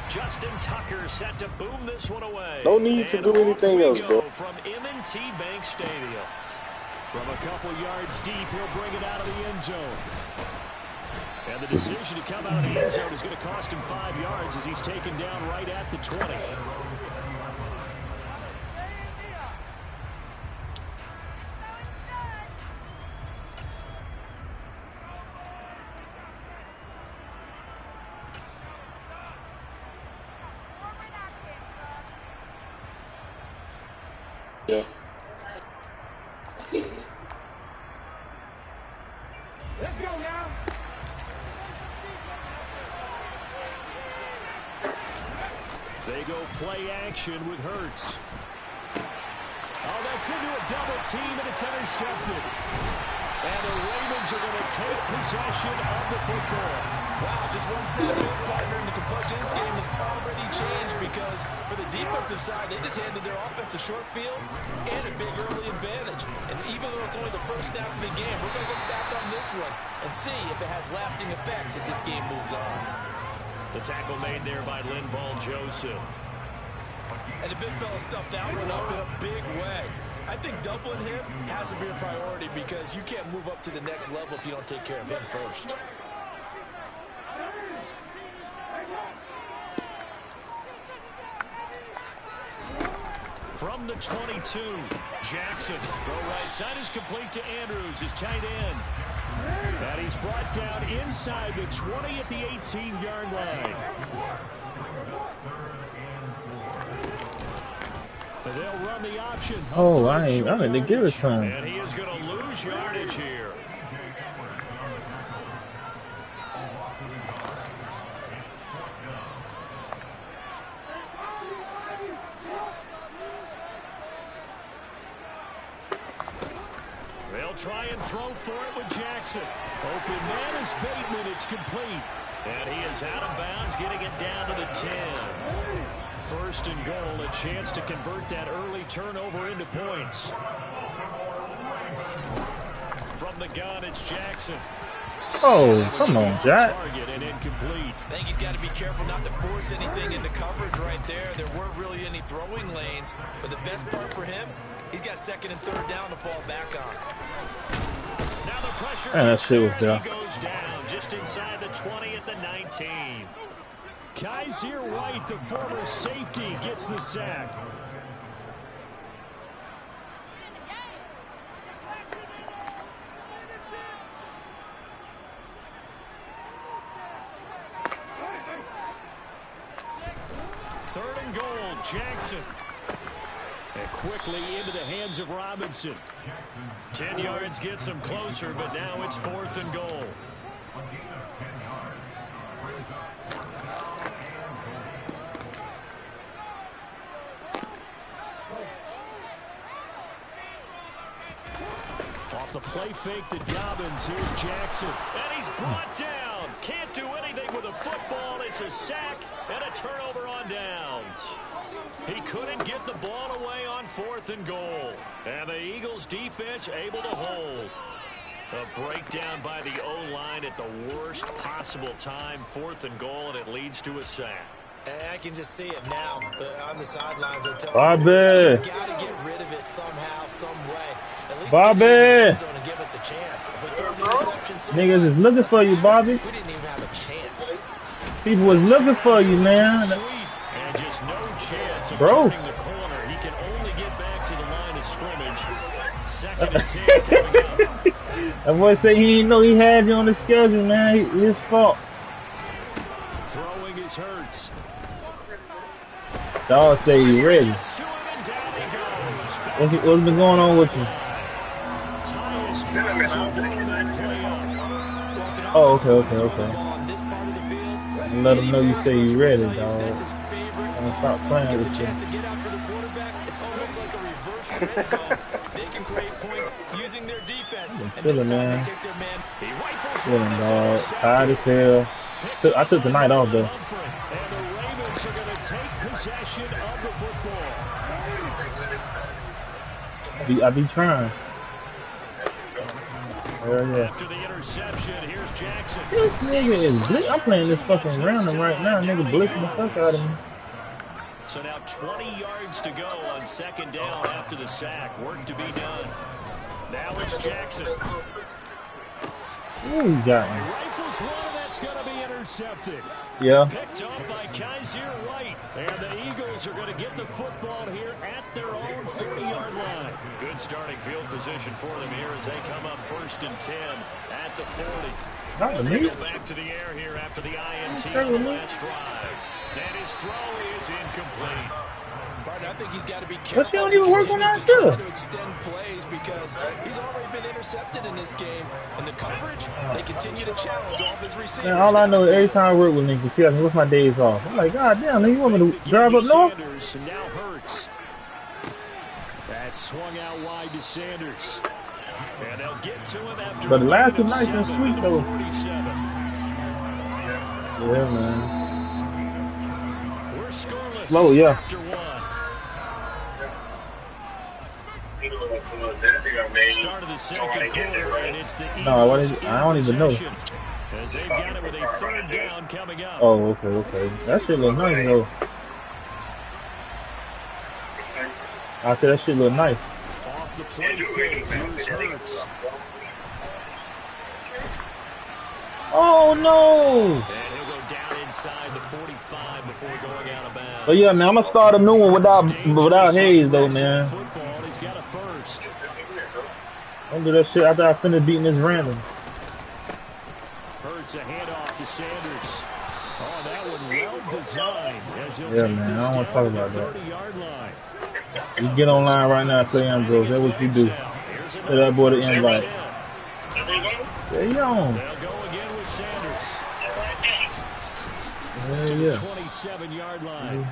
Justin Tucker set to boom this one away. No need to do anything else, bro. From M&T Bank Stadium. From a couple yards deep, he'll bring it out of the end zone. And the decision to come out of the end zone is going to cost him 5 yards as he's taken down right at the 20. Yeah. Let's go now. They go play action with Hurts. Oh, that's into a double team, and it's intercepted. And the Ravens are going to take possession of the football. Wow, just one snap there, partner, and the complexion of this game has already changed because for the defensive side, they just handed their offense a short field and a big early advantage. And even though it's only the first snap of the game, we're going to look back on this one and see if it has lasting effects as this game moves on. The tackle made there by Linval Joseph. And the big fella stuffed that one up in a big way. I think doubling him has to be a priority because you can't move up to the next level if you don't take care of him first. From the 22, Jackson. Throw right side is complete to Andrews, his tight end. And he's brought down inside the 20 at the 18-yard line. They'll run the option. Oh, I didn't give it to him. And he is going to lose yardage here. They'll try and throw for it with Jackson. Open man is Bateman. It's complete. And he is out of bounds, getting it down to the 10. First and goal, a chance to convert that early turnover into points. From the gun, it's Jackson. Oh, come on, Jack. Target and incomplete. I think he's got to be careful not to force anything into coverage right there. There weren't really any throwing lanes, but the best part for him, he's got second and third down to fall back on. Now the pressure that shit was there. he goes down just inside the 20 at the 19. Kaiser White, the former safety, gets the sack. Third and goal, Jackson. And quickly into the hands of Robinson. 10 yards gets him closer, but now it's fourth and goal. Off the play fake to Dobbins. Here's Jackson. And he's brought down. Can't do anything with a football. It's a sack and a turnover on downs. He couldn't get the ball away on fourth and goal. And the Eagles defense able to hold. A breakdown by the O-line at the worst possible time. Fourth and goal, and it leads to a sack. And I can just see it now. On the sidelines are telling Bobby, you got to get rid of it somehow, some way. At least Bobby, give us a chance. If we throw an interception, niggas is looking for you, Bobby. We didn't even have a chance. People was looking for you, man. And just no chance of Bro. turning the corner. He can only get back to the line of scrimmage. Second and 10 coming up. That boy say he didn't know he had you on the schedule, man. His fault. Throwing his Hurts. Dog say you ready. What's been going on with you? Oh, okay. Let him know you say you ready, dog. I'm gonna stop playing with you. It's almost like a reverse red zone. They can create points using their defense. I'm feeling, man. Feeling, dog. Feeling, Tired as hell. I took the night off, though. And the Ravens are going to take possession of the football. I be trying. Yeah. After the interception, here's Jackson. This nigga is blitz. I'm playing this fucking random right now. Nigga blitzing the fuck out of me. So now 20 yards to go on second down after the sack. Work to be done. Now it's Jackson. Ooh, he got me. Rifles one, that's going to be intercepted. Yeah. Picked up by Kaiser White. And the Eagles are going to get the football here at their own 40-yard line. Good starting field position for them here as they come up 1st and 10 at the 40. Not with They me. go back to the air here after the INT on the last drive. And his throw is incomplete. But I think he's got to be careful. But she don't even work on that too. To extend plays because he's already been intercepted in this game. And the coverage, they continue to challenge all of his receivers. Man, all I know is every time I work with niggas, she asks me what's my days off. I'm like, God damn, nigga, you want me to drive up north? Sanders now hurts. That's swung out wide to Sanders. And they'll get to him after. But the last two nights been sweet though. 47. Yeah, man. We're scoreless. Slow, yeah. After one. Start of the second quarter, and it's the No, Eagles I don't even know. possession, as they've got it with a 3rd down coming up. Oh, okay. That shit look nice though. I said that shit look nice. Off the play fake, here's Hurts. Oh no! And he'll go down inside the 45 before going out of bounds. But yeah, man, I'm gonna start a new one without Hayes though, man. Football, he's got a first. Don't do that shit after I finish beating this random. Hurts a handoff to Sanders. Oh, that one well designed. As he'll Yeah, take man, this I don't wanna down talk to the about that. 30-yard line. You get online right now and play Ambrose. That's what you do. Tell that boy to invite. Yeah, you on. They'll go again with Sanders. Yeah, To the yeah. 27-yard line.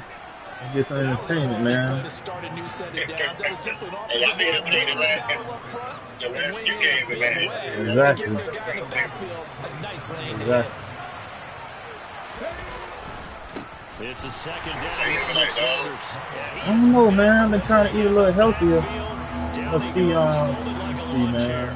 Get some entertainment, man. To start a new set of downs. That was simply an offensive line winning the battle up front and winning it a big way. Exactly. Giving their guy in the backfield a nice lane to Exactly. It's a 2nd down here with Sanders. I don't know, man. I've been trying to eat a little healthier. Let's see, man.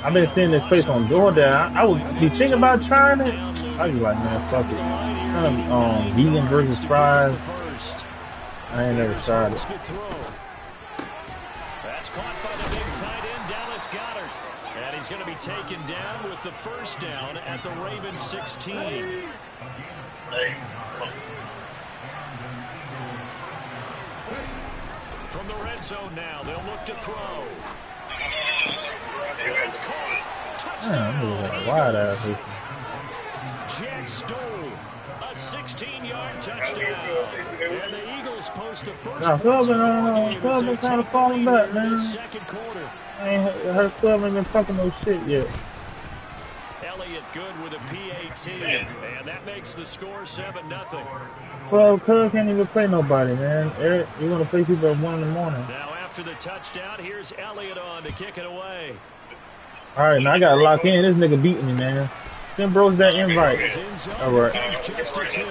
I've been seeing this place on DoorDash. I would be thinking about trying it. I was like, man, fuck it. Kind of vegan versus fries. I ain't never tried it. That's caught by the big tight end, Dallas Goedert. And he's going to be taken down with the 1st down at the Ravens 16. From the red zone now, they'll look to throw. It's caught. Man, I'm like wide ass. Jack Stoll, a 16-yard touchdown. And the Eagles post the first. Nah, Clubman kind of falling back, man. Second quarter. Her Clubman ain't been talking no shit yet. Elliott good with a PAT, and that makes the score 7-0. Well, Cuz can't even play nobody, man. Eric, you want to play people at 1 in the morning. Now after the touchdown, here's Elliott on to kick it away. All right, now I got to lock in. This nigga beating me, man. Send bros that invite. All right. Justice Hill.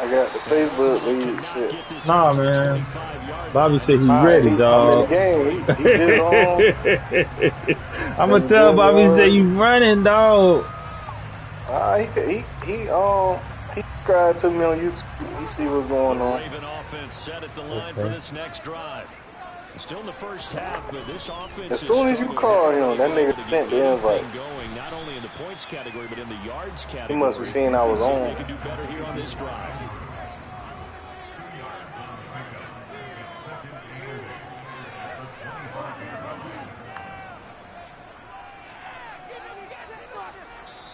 I got the Facebook lead shit. Nah, man. Bobby said he's ready, I'm dog. in the game. He just on. I'm gonna tell Bobby say you running, dog. He cried to me on YouTube. He see what's going on. Raven offense set at the line for this next drive. Still in the first half, but this offense. As soon as you call him, that nigga sent the invite. Going not only in the points category, but in the yards category. He must be seeing I was on. They can do better here on this drive.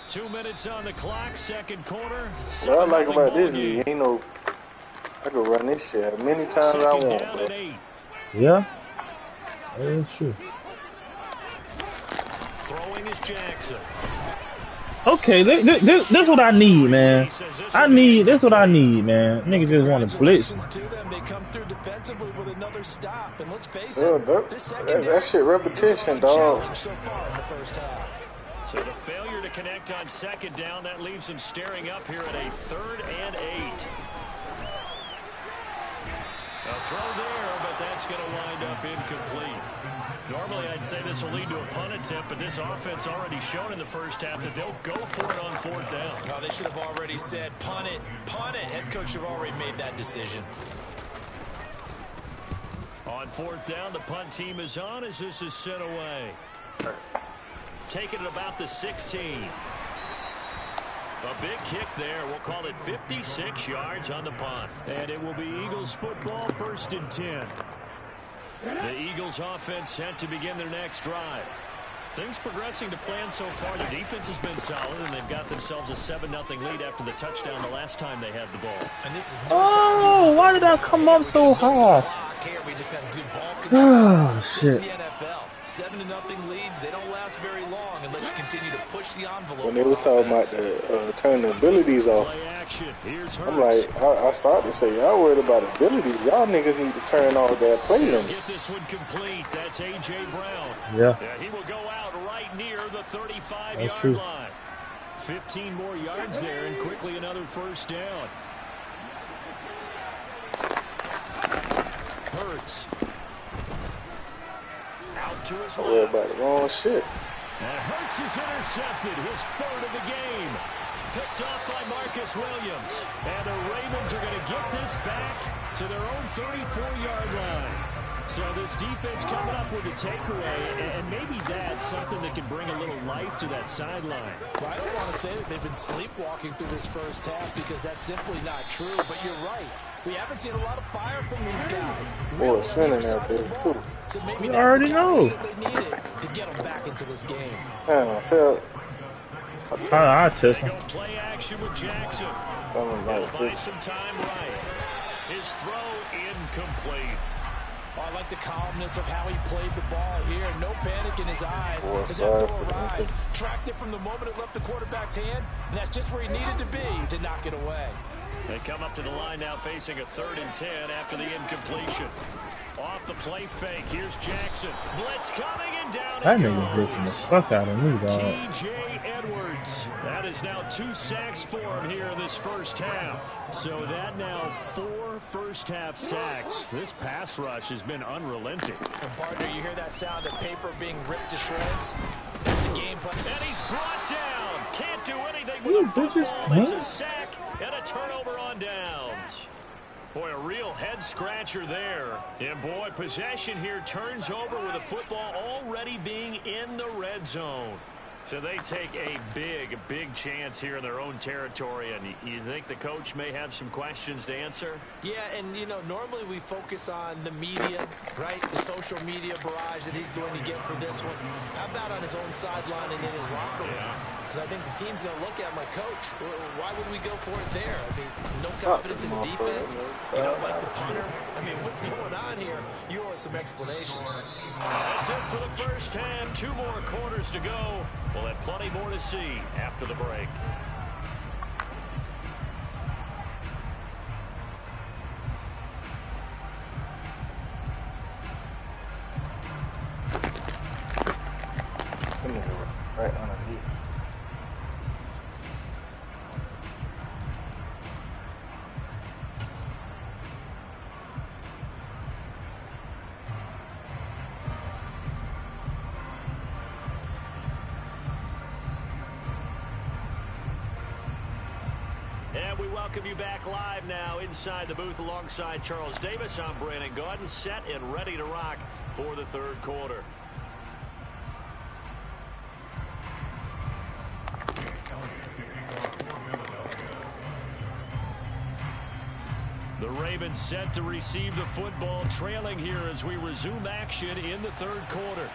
Two minutes on the clock, second quarter. What I like about this league, ain't no. I could run this shit as many times as I want, bro. Yeah, that is true. Throwing is Jackson. Okay, this what I need, man. This what I need, man. Niggas just want to blitz. They come through defensively with another stop, and let's face it, that shit repetition, dog. So far in the first half. So the failure to connect on second down, that leaves him staring up here at a 3rd and 8. A throw there, but that's going to wind up incomplete. Normally, I'd say this will lead to a punt attempt, but this offense already shown in the first half that they'll go for it on 4th down. Oh, they should have already said, punt it, punt it. Head coach should have already made that decision. On 4th down, the punt team is on as this is sent away. Taking it about the 16. A big kick there. We'll call it 56 yards on the punt. And it will be Eagles football, 1st and 10. The Eagles offense set to begin their next drive. Things progressing to plan so far. The defense has been solid, and they've got themselves a 7-0 lead after the touchdown the last time they had the ball. And this is Oh, why did I come up so hard? Here we just got good ball control. Oh, this is shit. the NFL. 7-0 leads, they don't last very long unless you continue to push the envelope. When they was talking about the turn the abilities off, I'm like, I started to say, y'all worried about abilities. Y'all niggas need to turn off that play limit. Get this one complete. That's A.J. Brown. Yeah. He will go out right near the 35-yard line. 15 more yards there, and quickly another 1st down. Hurts. Out to his Worried left. about the wrong shit. And Hurts is intercepted, his 3rd of the game. Picked off by Marcus Williams. And the Ravens are going to get this back to their own 34-yard line. So this defense coming up with a takeaway, and maybe that's something that can bring a little life to that sideline. Well, I don't want to say that they've been sleepwalking through this first half because that's simply not true, but you're right. We haven't seen a lot of fire from these guys. Boy, Sinning out there, too. So maybe You that's already the know. that they needed to get them back into this game. I I test They him. go play action with Jackson. don't He'll know. buy some time right. His throw incomplete. Oh, I like the calmness of how he played the ball here. No panic in his eyes. Boy, As sorry that for throw the arrived, income. tracked it from the moment it left the quarterback's hand, and that's just where he needed to be to knock it away. They come up to the line now facing a 3rd and 10 after the incompletion. Off the play fake, here's Jackson. Blitz coming and down. That he nigga goes. blitzing the fuck out of me, dog. T.J. Edwards. That is now 2 sacks for him here in this first half. So that now 4 first-half sacks. This pass rush has been unrelenting. And partner, you hear that sound of paper being ripped to shreds? That's a game plan. And he's brought down. Can't do anything with a football. It's a sack and a turnover on downs. Boy, a real head-scratcher there. And, boy, possession here turns over with the football already being in the red zone. So they take a big chance here in their own territory. And you think the coach may have some questions to answer? Yeah, and, you know, normally we focus on the media, right? The social media barrage that he's going to get for this one. How about on his own sideline and in his locker room? Because I think the team's going to look at him like, Coach, why would we go for it there? I mean, no confidence in the defense. You know, like the punter. I mean, what's going on here? You owe us some explanations. That's it for the first half. 2 more quarters to go. We'll have plenty more to see after the break. Right underneath. And we welcome you back live now inside the booth alongside Charles Davis. I'm Brandon Gaudin, set and ready to rock for the 3rd quarter. The Ravens set to receive the football, trailing here as we resume action in the 3rd quarter.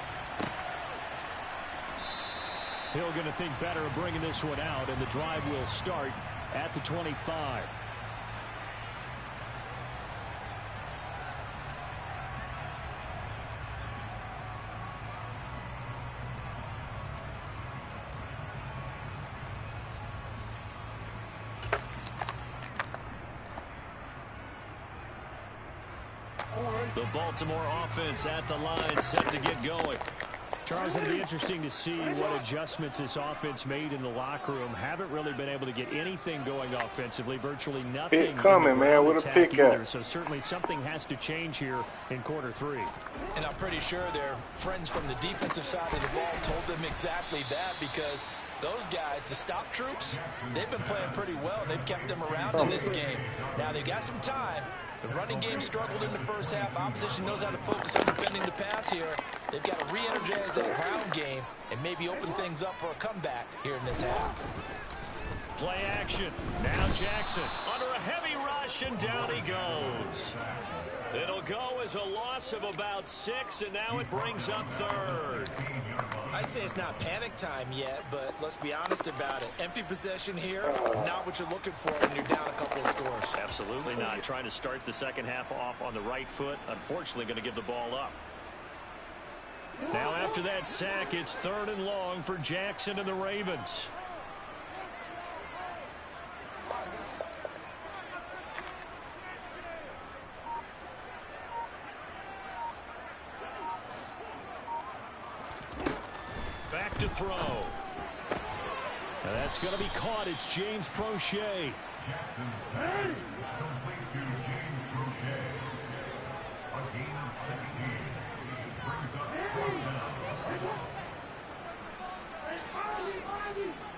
Hill going to think better of bringing this one out, and the drive will start at the 25. The Baltimore offense at the line, set to get going. Charles, it'll be interesting to see what adjustments this offense made in the locker room. Haven't really been able to get anything going offensively. Virtually nothing. Pick coming, man. With a pick at. So certainly something has to change here in quarter 3. And I'm pretty sure their friends from the defensive side of the ball told them exactly that, because those guys, the stop troops, they've been playing pretty well. They've kept them around in this game. Now they got some time. The running game struggled in the first half. Opposition knows how to focus on defending the pass here. They've got to re-energize that ground game and maybe open things up for a comeback here in this half. Play action. Now Jackson under a heavy rush, and down he goes. It'll go as a loss of about 6, and now it brings up 3rd. I'd say it's not panic time yet, but let's be honest about it. Empty possession here, not what you're looking for when you're down a couple of scores. Absolutely not. Trying to start the second half off on the right foot. Unfortunately, going to give the ball up. Now after that sack, it's 3rd and long for Jackson and the Ravens. Back to throw. Now that's going to be caught. It's James Prochet.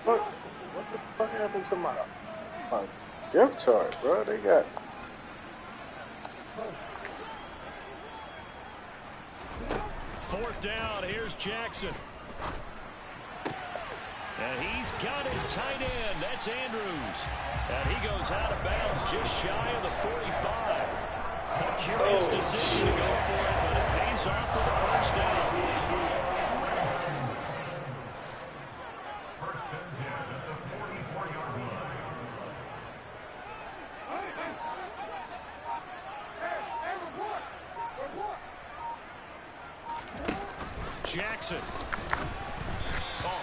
What the fuck happened to my depth chart, bro? They got... Fourth down. Here's Jackson. And he's got his tight end. That's Andrews. And he goes out of bounds just shy of the 45. A curious decision to go for it, but it pays off for the first down. Jackson.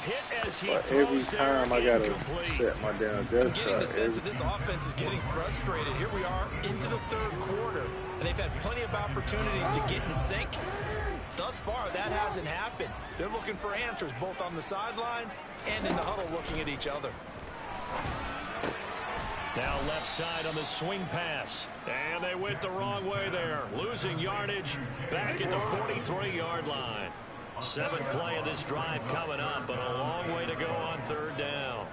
Hit as he every time I gotta set my down depth chart. Getting the sense that this offense is getting frustrated. Here we are into the 3rd quarter, and they've had plenty of opportunities to get in sync. Thus far, that hasn't happened. They're looking for answers both on the sidelines and in the huddle, looking at each other. Now left side on the swing pass, and they went the wrong way there, losing yardage back at the 43-yard line. 7th play of this drive coming up, but a long way to go on 3rd down.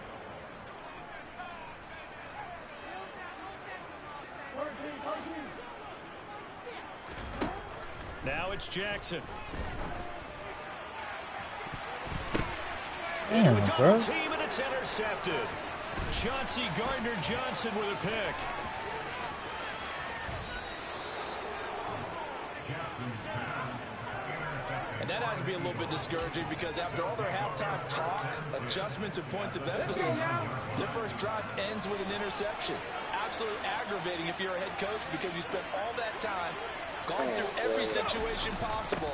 Now it's Jackson. Damn, bro. Team, and it's intercepted. Chauncey Gardner-Johnson with a pick. And that has to be a little bit discouraging, because after all their halftime talk, adjustments, and points of emphasis, their first drive ends with an interception. Absolutely aggravating if you're a head coach, because you spent all that time going through every situation possible,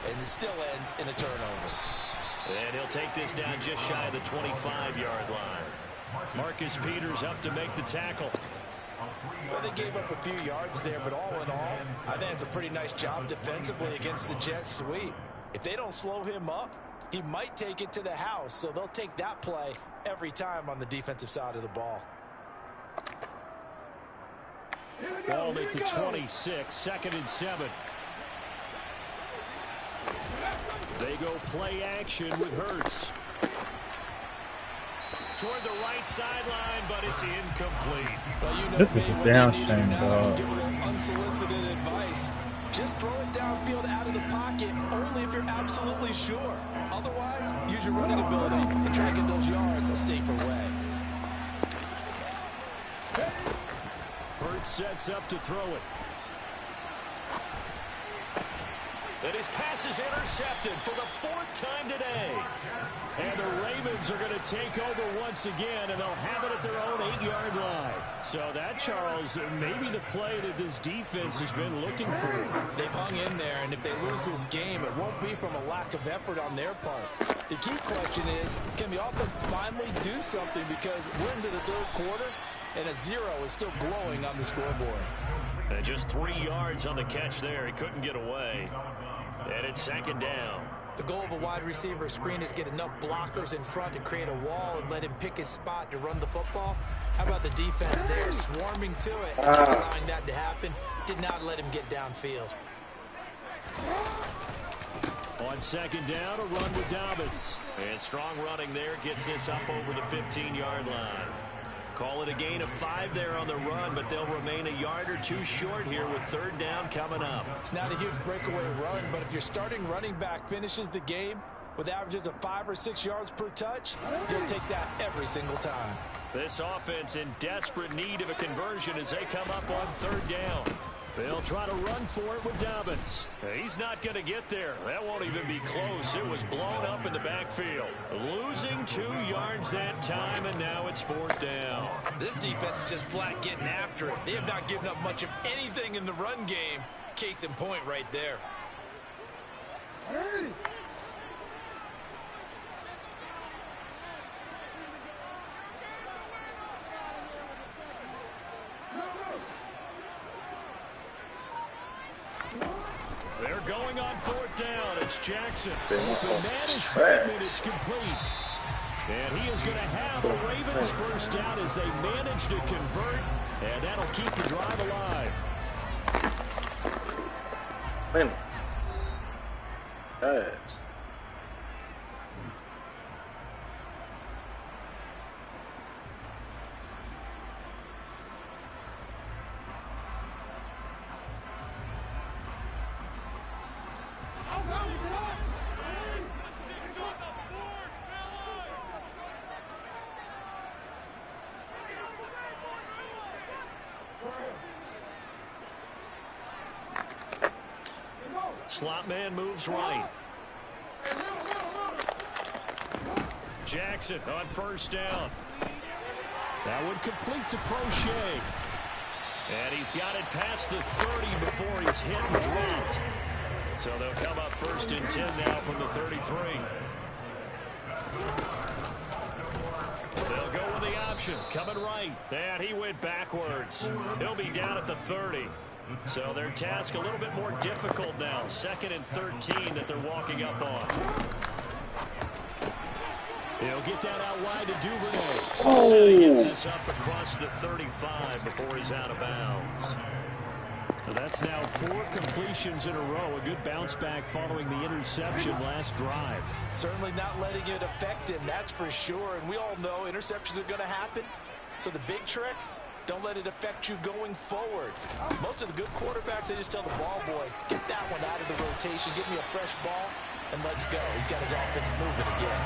and it still ends in a turnover. And he'll take this down just shy of the 25-yard line. Marcus Peters up to make the tackle. Well, they gave up a few yards there, but all in all, I think it's a pretty nice job defensively against the Jets sweep. If they don't slow him up, he might take it to the house, so they'll take that play every time on the defensive side of the ball. Ball at the 26, 2nd and 7. They go play action with Hurts. Toward the right sideline, but it's incomplete. Well, you know, this is a damn shame, dog. Give them unsolicited advice. Just throw it downfield out of the pocket, only if you're absolutely sure. Otherwise, use your running ability and try to get those yards a safer way. Hurts sets up to throw it. And his pass is intercepted for the 4th time today. And the Ravens are going to take over once again, and they'll have it at their own 8-yard line. So that, Charles, maybe the play that this defense has been looking for. They've hung in there, and if they lose this game, it won't be from a lack of effort on their part. The key question is, can the offense finally do something, because we're into the 3rd quarter, and a 0 is still glowing on the scoreboard. And just 3 yards on the catch there. He couldn't get away. And it's 2nd down. The goal of a wide receiver screen is get enough blockers in front to create a wall and let him pick his spot to run the football. How about the defense there, swarming to it, allowing that to happen, did not let him get downfield. On second down, a run with Dobbins. And strong running there gets this up over the 15-yard line. Call it a gain of 5 there on the run, but they'll remain a yard or two short here with third down coming up. It's not a huge breakaway run, but if your starting running back finishes the game with averages of 5 or 6 yards per touch, you'll take that every single time. This offense in desperate need of a conversion as they come up on third down. They'll try to run for it with Dobbins. He's not going to get there. That won't even be close. It was blown up in the backfield. Losing 2 yards that time, and now it's fourth down. This defense is just flat getting after it. They have not given up much of anything in the run game. Case in point right there. Hey. They're going on fourth down. It's Jackson. They Open are man is trash. good, it's complete. And he is going to have the Ravens first down as they manage to convert, and that'll keep the drive alive. Man. Guys. Slot man moves right. Jackson on first down. That one complete to Prochet. And he's got it past the 30 before he's hit and dropped. So they'll come up first and 10 now from the 33. They'll go with the option. Coming right. And he went backwards. He'll be down at the 30. So their task a little bit more difficult now. 2nd and 13 that they're walking up on. He'll get that out wide to Duvernay. Oh. He gets this up across the 35 before he's out of bounds. So that's now 4 completions in a row. A good bounce back following the interception last drive. Certainly not letting it affect him, that's for sure. And we all know interceptions are going to happen. So the big trick, don't let it affect you going forward. Most of the good quarterbacks, they just tell the ball boy, get that one out of the rotation, give me a fresh ball, and let's go. He's got his offense moving again.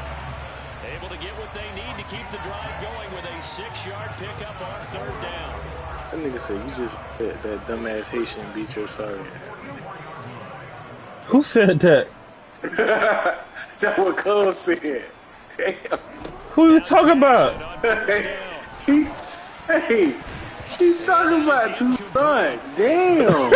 Able to get what they need to keep the drive going with a 6-yard pickup on third down. That nigga said you just that dumbass Haitian beat your sorry ass. Who said that? That's what Cole said. Damn. Who you talking about? Hey, she talking about two sons. Damn.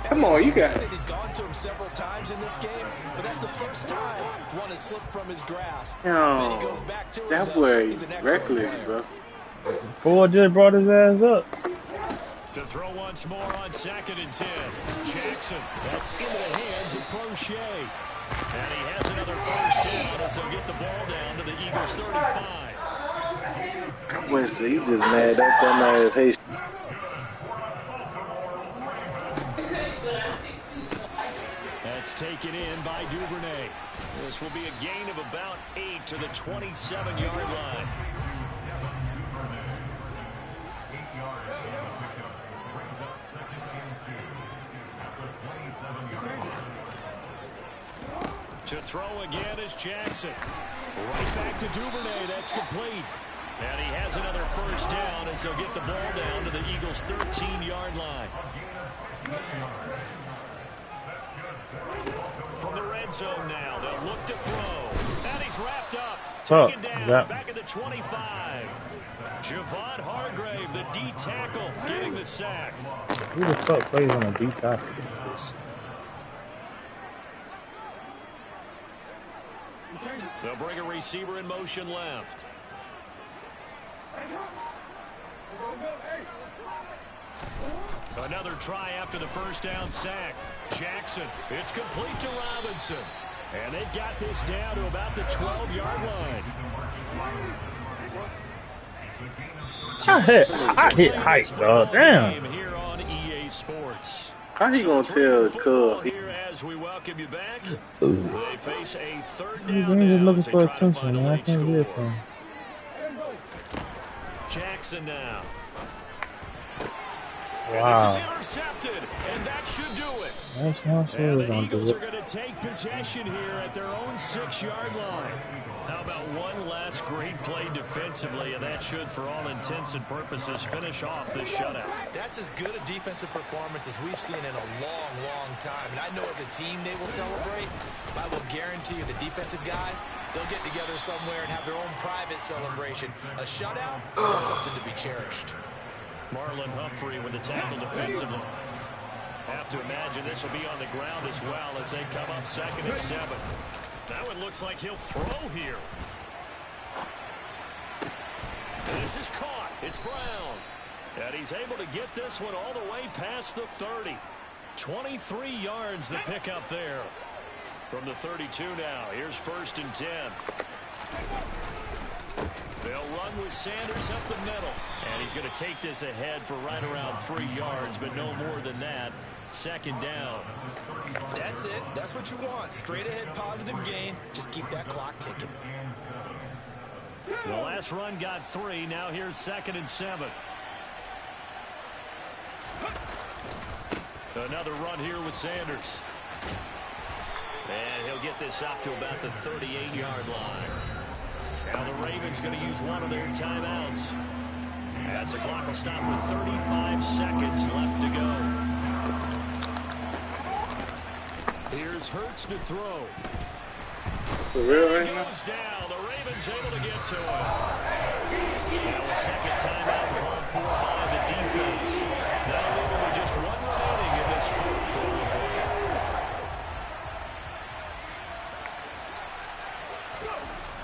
Come on, you got it. He's gone to him several times in this game, but that's the first time one has slipped from his grasp. No, that boy reckless, bro. Boy just brought his ass up. To throw once more on 2nd and 10. Jackson, that's into the hands of Prochet. And he has another first down as they'll get the ball down to the Eagles' 35. Winston, he just mad that dumbass Haitian. That's taken in by Duvernay. This will be a gain of about 8 to the 27-yard line. To throw again is Jackson. Right back to Duvernay. That's complete. And he has another first down as they'll get the ball down to the Eagles' 13-yard line. From the red zone now, they'll look to throw. And he's wrapped up. Taken down back at the 25. Javon Hargrave, the D tackle, getting the sack. Who the fuck plays on a D tackle? They'll bring a receiver in motion left. Another try after the first down sack. Jackson, it's complete to Robinson. And they've got this down to about the 12-yard line. I hit height, dog. Damn. Here on EA Sports. How he gonna tell Cub? Here as we welcome you back. They face a third down. You're just looking for attention, man. I can't get it to him. Jackson now. Wow. This is intercepted, and that should do it. That's not sure And we're the gonna do Eagles it. are going to take possession here at their own 6-yard line. How about one last great play defensively, and that should, for all intents and purposes, finish off this shutout. That's as good a defensive performance as we've seen in a long, long time. And I know as a team they will celebrate, but I will guarantee you the defensive guys, they'll get together somewhere and have their own private celebration. A shutout, that's something to be cherished. Marlon Humphrey with the tackle defensively. Have to imagine this will be on the ground as well as they come up 2nd and 7. Now it looks like he'll throw here. This is caught. It's Brown. And he's able to get this one all the way past the 30. 23 yards the pickup there. From the 32 now. Here's 1st and 10. They'll run with Sanders up the middle. And he's going to take this ahead for right around 3 yards, but no more than that. 2nd down. That's it. That's what you want. Straight ahead positive gain. Just keep that clock ticking. The last run got 3. Now here's 2nd and 7. Another run here with Sanders. And he'll get this up to about the 38-yard line. Now the Ravens going to use one of their timeouts. As the clock will stop with 35 seconds left to go. Here's Hurts to throw. For real right now? Goes down. The Ravens able to get to it. Now a second timeout called for by the defense. Now leaving with just 1 remaining in this 4th quarter.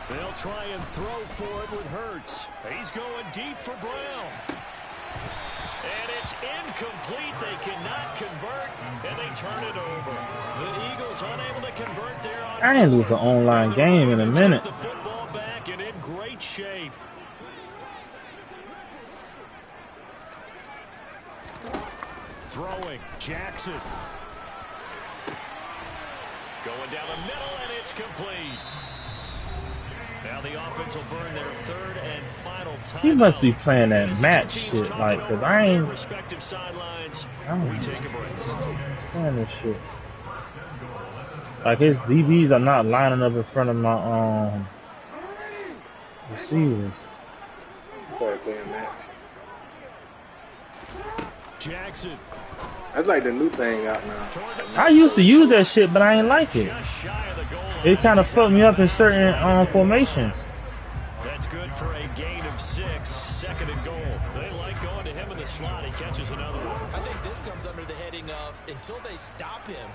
They'll try and throw for it with Hurts. He's going deep for Brown. And it's incomplete. They cannot convert, and they turn it over. The Eagles unable to convert there on I ain't lose an online game in a minute. the football back and in great shape. Throwing, Jackson. Going down the middle, and it's complete. Now the offense will burn their 3rd and final time. He must be playing that match shit, like, cause I ain't. Respective sidelines. We take a break. Playing this shit. Like his DBs are not lining up in front of my receivers. Probably playing match. Jackson. That's like the new thing out now. I used to use that shit, but I ain't like it. Just shy of the goal line. It kind of fucked me up in certain formations. That's good for a gain of 6. 2nd and goal. They like going to him in the slot. He catches another one. I think this comes under the heading of until they stop him,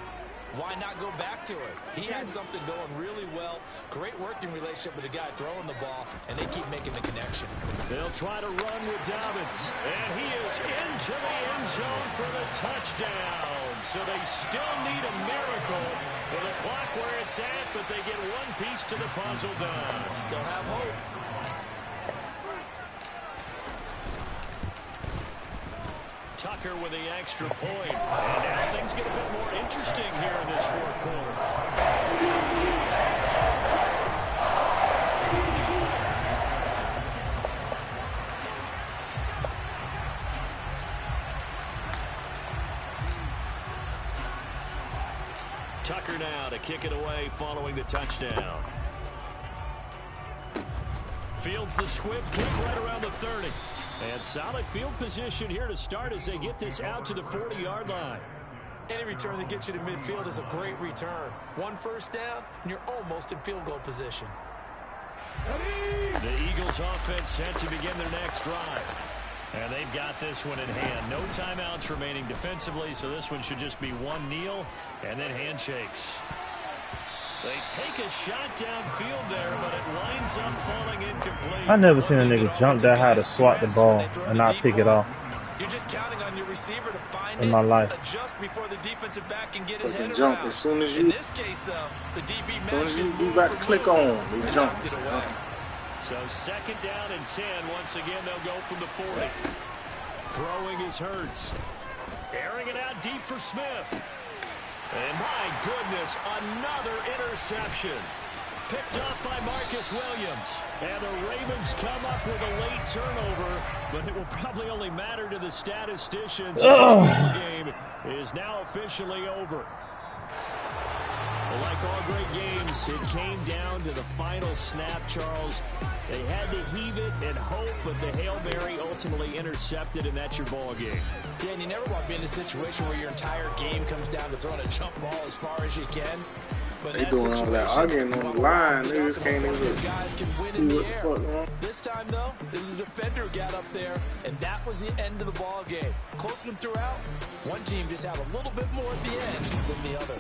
why not go back to it? He has something going really well. Great working relationship with the guy throwing the ball, and they keep making the connection. They'll try to run with Dobbins, and he is into the end zone for the touchdown. So they still need a miracle with the clock where it's at, but they get one piece to the puzzle done. Still have hope. Tucker with the extra point. And now things get a bit more interesting here in this 4th quarter. Tucker now to kick it away following the touchdown. Fields the squib kick right around the 30. And solid field position here to start as they get this out to the 40-yard line. Any return that gets you to midfield is a great return. 1 first down, and you're almost in field goal position. The Eagles offense set to begin their next drive. And they've got this one in hand. No timeouts remaining defensively, so this one should just be one kneel and then handshakes. They take a shot downfield there, but it winds up falling incomplete. I never seen a nigga jump that high to swat the ball and not pick it off. You're just counting on your receiver to find in my life. adjust before the defensive back can get his head jump around. as soon as you. In this case, though, the DB matched it. You about to click on, they jump. So 2nd down and 10. Once again, they'll go from the 40. Throwing is Hurts. Airing it out deep for Smith. And my goodness, another interception. Picked up by Marcus Williams. And the Ravens come up with a late turnover, but it will probably only matter to the statisticians. This ball game is now officially over. Like all great games, it came down to the final snap, Charles. They had to heave it and hope, but the Hail Mary ultimately intercepted, and that's your ball game. Yeah, and you never want to be in a situation where your entire game comes down to throwing a jump ball as far as you can. But they doing all that arguing on the line. Niggas can't even do what the fuck, man. This time, though, it was a defender who got up there, and that was the end of the ball game. Close one throughout. One team just had a little bit more at the end than the other.